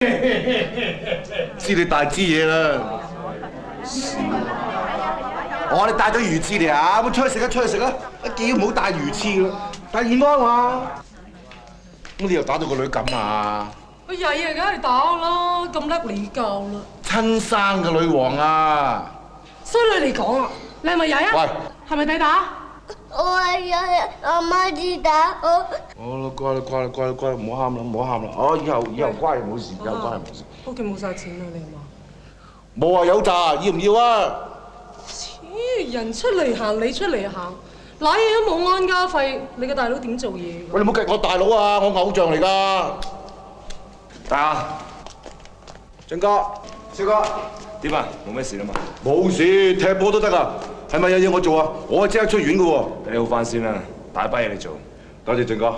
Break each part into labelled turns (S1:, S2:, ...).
S1: 知你大支嘢啦！我哋帶咗魚翅嚟啊！咁出去食啊，出去食啊！叫唔好帶魚翅咯，帶燕安嘛。咁你又打到個女咁啊？
S2: 佢曳啊，梗係打啦，咁叻你教啦。
S1: 親生嘅女王啊！
S2: 衰女嚟講啊，你係咪曳啊？
S1: 喂，
S2: 係咪抵打？
S3: 我係曳，阿媽至打我。
S1: 好啦，乖啦，乖啦，乖啦，乖啦，唔好喊啦，唔好喊啦。哦，以後乖冇事，以後乖冇事。
S2: 屋企冇晒錢啦，你話？
S1: 冇啊，有咋？要唔要啊？
S2: 人出嚟行，你出嚟行，攋嘢都冇安家費，你個大佬點做嘢？
S1: 喂，你唔好計我大佬啊，我偶像嚟㗎。啊，俊哥，少哥，
S4: 點啊？冇咩事啦嘛？
S1: 冇事，踢波都得啊。係咪有嘢我做啊？我即刻出院㗎喎。
S4: 等你好翻先啦，大把嘢你做。
S1: 多謝俊哥，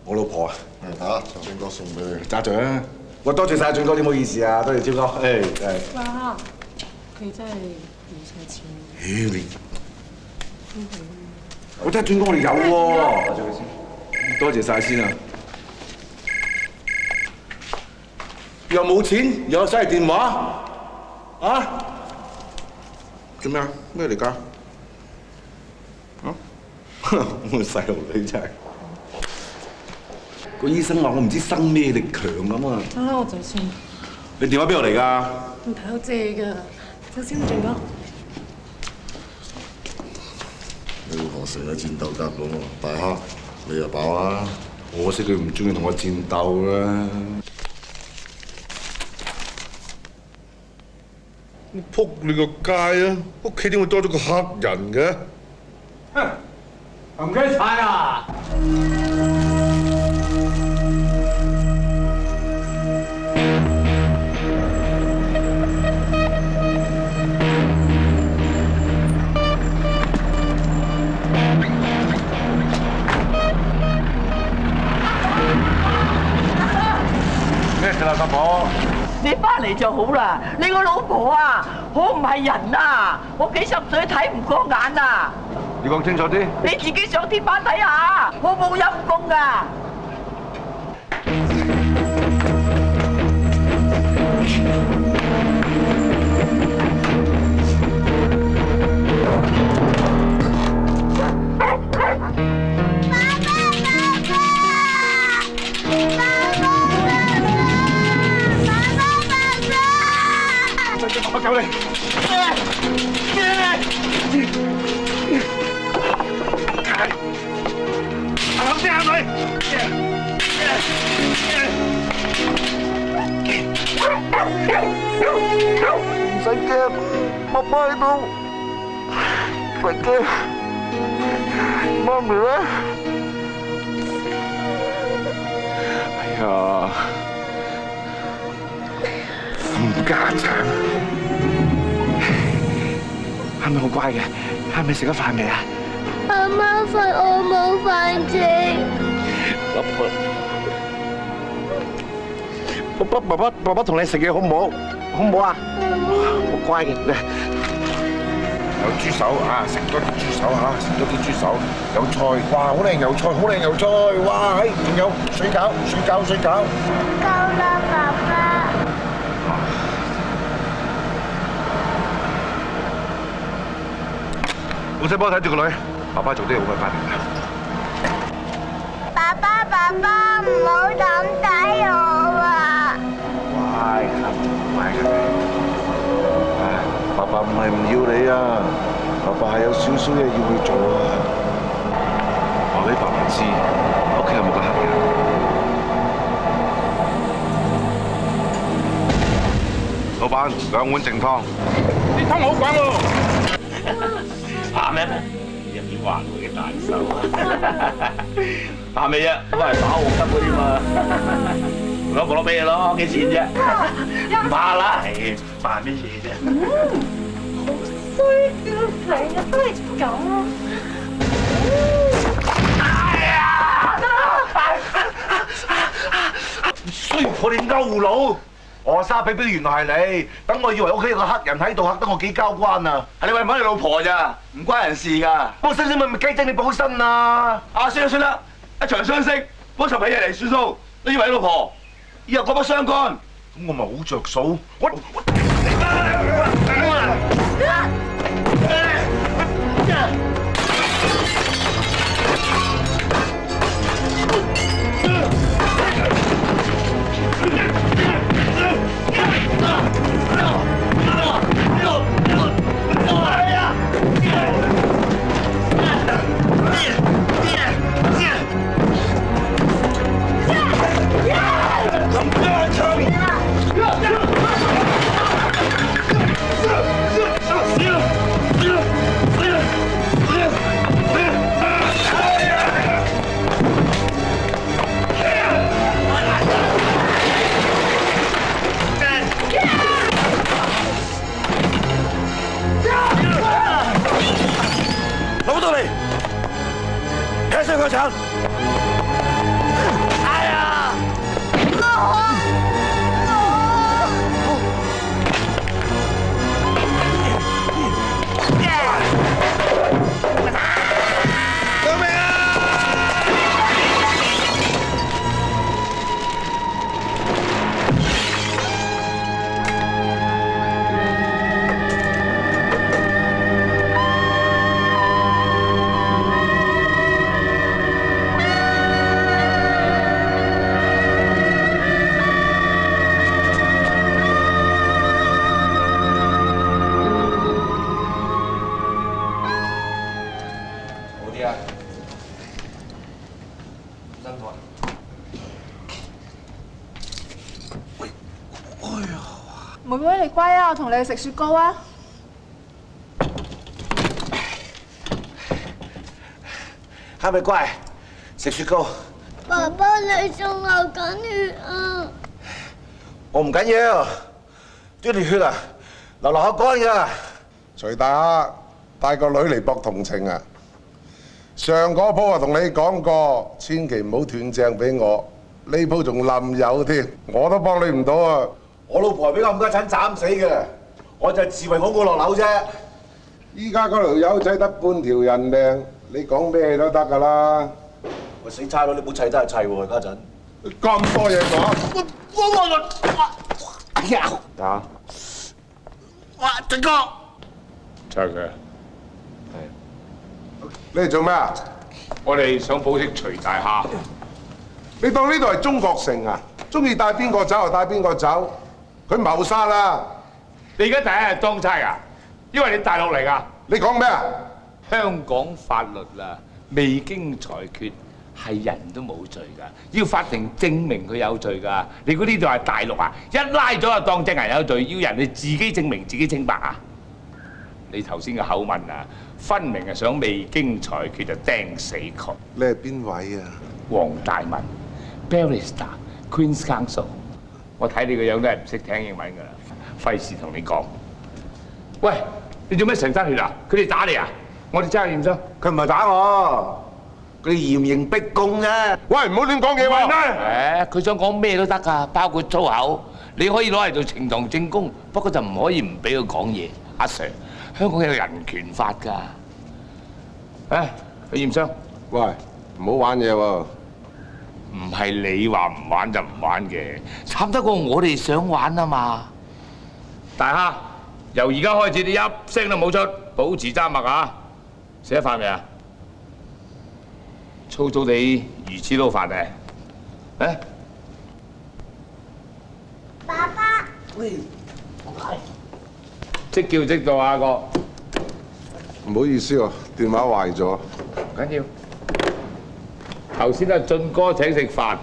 S1: 我老婆啊，
S5: 嚇，俊哥送俾你。
S1: 揸住啊！喂，多謝晒俊哥，點好意思啊？多謝超哥，
S2: 哇，佢真係冇晒錢。
S1: 你，我真係俊哥，我哋有喎。
S4: 攞咗佢先。
S1: 多謝晒先啊！又冇錢，又有手提電話，啊？做咩啊？咩嚟㗎？啊？我細路女真係。個醫生話我唔知生咩力強咁啊！
S2: 啊，我走先。
S1: 你電話邊度嚟㗎？
S2: 唔睇我借㗎，走先，俊哥。
S5: 你老婆成日戰鬥甲咁喎，大蝦你又飽啊！
S1: 可惜佢唔中意同我戰鬥啦。
S5: 撲你個街啊！屋企點會多咗個黑人嘅？
S6: 哼，唔該晒啊！
S1: 咩事啦，大婆？
S7: 你翻嚟就好啦，你個老婆啊，好唔係人啊，我幾十歲睇唔過眼啊！
S1: 你講清楚啲。
S7: 你自己上天板睇下，好冇陰功噶！
S1: 我救你！行先，行佢！唔使驚，爸爸喺度。唔驚，媽咪咧？哎呀，冚家鏟！係咪好乖嘅？係咪食咗飯未啊？
S3: 阿媽瞓，我冇飯食。
S1: 爸爸同你食嘢好唔好？好唔好啊？好乖嘅，嚟。有豬手啊！食多啲豬手嚇，食多啲豬手。有菜，哇！好靚油菜，好靚油菜，哇！嘿，仲有水餃，水餃，水餃。
S3: 夠啦，爸爸。
S1: 冇使幫我睇住個女，爸爸做啲好嘅翻嚟啦。
S3: 爸爸，唔好咁睇我啊！
S1: 乖㗎，乖㗎。唉，爸爸唔係唔要你啊，爸爸係有少少嘢要去做啊。話俾爸爸知，屋企有冇個黑人？老闆，2碗淨湯。啲湯好滾喎。
S6: 怕咩？入面還會嘅大手啊！怕未啊？都係打黃金嗰啲嘛，攞俾你咯，幾錢啫？唔怕啦，怕咩嘢啫？
S3: 衰嘅，成日都係咁啊！
S6: 哎呀！衰婆你勾佬！
S1: 我沙比比原來係你，等我以為屋企有個黑人喺度，嚇得我幾交關啊！
S6: 係你為唔揾你老婆咋？唔關人事㗎。
S1: 幫身咪雞精你補身啊！
S6: 算啦，一場相識，幫場俾嘢嚟算數。你以為你老婆？以後各不相干，咁我咪好着數。
S1: 攞到嚟，踢上佢場。哎呀！救命啊！
S3: 妹妹你乖啊，我同你去食雪糕啊！
S1: 係咪乖？食雪糕。
S8: 爸爸你仲流緊血啊！
S1: 我唔緊要，啲血啊流下乾㗎。
S9: 徐大蝦帶個女嚟博同情啊！上嗰鋪啊同你講過，千祈唔好斷正俾我。呢鋪仲冧友添，我都幫你唔到啊！
S1: 我老婆係俾我冚家鏟斬死嘅，我就自衞好過落樓啫。
S9: 依家嗰條友仔得半條人命，你講咩都得㗎啦。
S1: 喂，死差佬，你唔好砌得係砌喎，家陣。
S9: 咁多嘢講。
S4: 打。
S1: 哇！正哥。
S4: 就係佢。
S9: 你哋做咩啊？
S4: 我哋想保釋徐大蝦。
S9: 你當呢度係中國城啊？中意帶邊個走就帶邊個走。佢謀殺啦！
S4: 你而家第一日當差啊？因為你大陸嚟㗎。
S9: 你講咩啊？
S10: 香港法律啊，未經裁決係人都冇罪㗎，要法庭證明佢有罪㗎。你估呢度係大陸啊？一拉咗就當正人有罪，要人哋自己證明自己清白啊？你頭先嘅口吻啊，分明係想未經裁決就釘死佢。
S9: 你係邊位啊？
S10: 黃大文 ，Barrister Queen's Counsel。我睇你個樣都係唔識聽英文㗎啦，費事同你講。喂，你做咩成身血啊？佢哋打你啊？我哋揸去驗傷。
S1: 佢唔係打我，佢嚴刑逼供啫。
S9: 喂，唔好亂講嘢喎！
S10: 佢想講咩都得㗎，包括粗口。你可以攞嚟做呈堂證供，不過就唔可以唔俾佢講嘢。阿 Sir， 香港有人權法㗎。去驗傷。
S9: 喂，唔好玩嘢喎！
S10: 唔係你話唔玩就唔玩嘅，慘得過我哋想玩啊嘛！大蝦，由而家開始你一聲都冇出，保持緘默啊！食咗飯未啊？粗粗地魚翅撈飯誒！
S8: 爸爸，
S1: 喂，
S10: 即叫即到啊，阿哥。
S9: 唔好意思喎，電話壞咗。
S10: 唔緊要。頭先阿俊哥請食飯，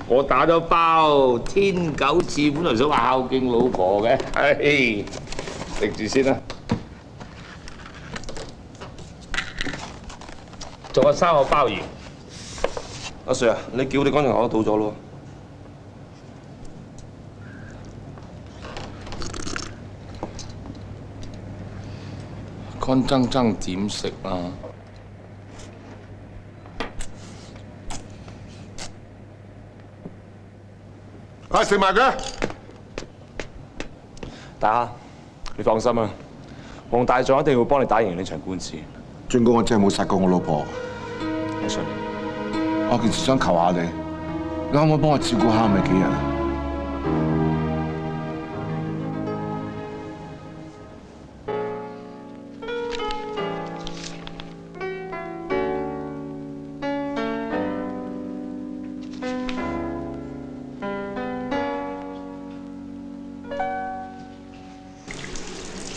S10: 我打咗包天狗翅，本來想話孝敬老婆嘅，食住先啦。仲有3個鮑魚。
S1: 阿 Sir 啊，你叫我哋乾淨河都到咗咯。
S10: 乾爭爭點食啊？
S9: 食埋佢。
S4: 大蝦，你放心啊，黃大狀一定會幫你打贏呢場官司。
S5: 俊哥，我真係冇殺過我老婆。
S4: 我信你。
S5: 我有件事想求下你，你可唔可以幫我照顧下咪幾日啊？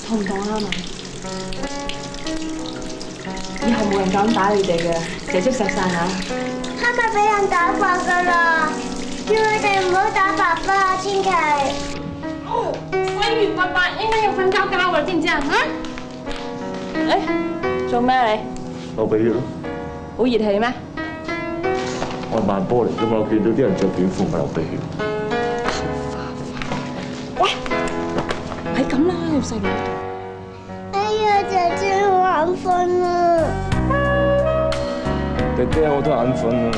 S3: 痛唔痛啊嘛？以後冇人敢打你哋嘅，姐姐錫晒嚇。
S8: 係咪俾人打發㗎啦？叫佢哋唔好打爸爸啊，千祈。
S3: 關於爸爸應該要瞓覺覺㗎，知唔知啊？誒，做咩你？
S4: 流鼻血咯。
S3: 好熱氣咩？
S4: 我係慢波嚟㗎嘛，我見到啲人着短褲咪流鼻血。
S3: 喂，唔係咁啦，要細路。
S8: 哎呀，姐姐好眼瞓啊！
S4: 爹爹，我都眼瞓啊。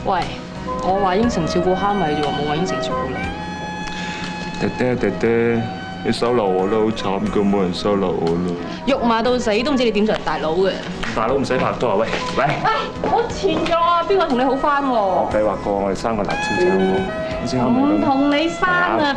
S3: 喂，我話應承照顧蝦米啫喎，冇話應承照顧你。
S4: 爹爹，你收留我啦，好慘㗎，冇人收留我啦。
S3: 肉麻到死都唔知你點做人大佬嘅。
S4: 大佬唔使拍拖啊！喂，
S3: 我前咗啊，邊個同你好翻喎？
S4: 我計劃過，我哋生個辣椒炒鍋，你知啱未？
S3: 唔同你生啊！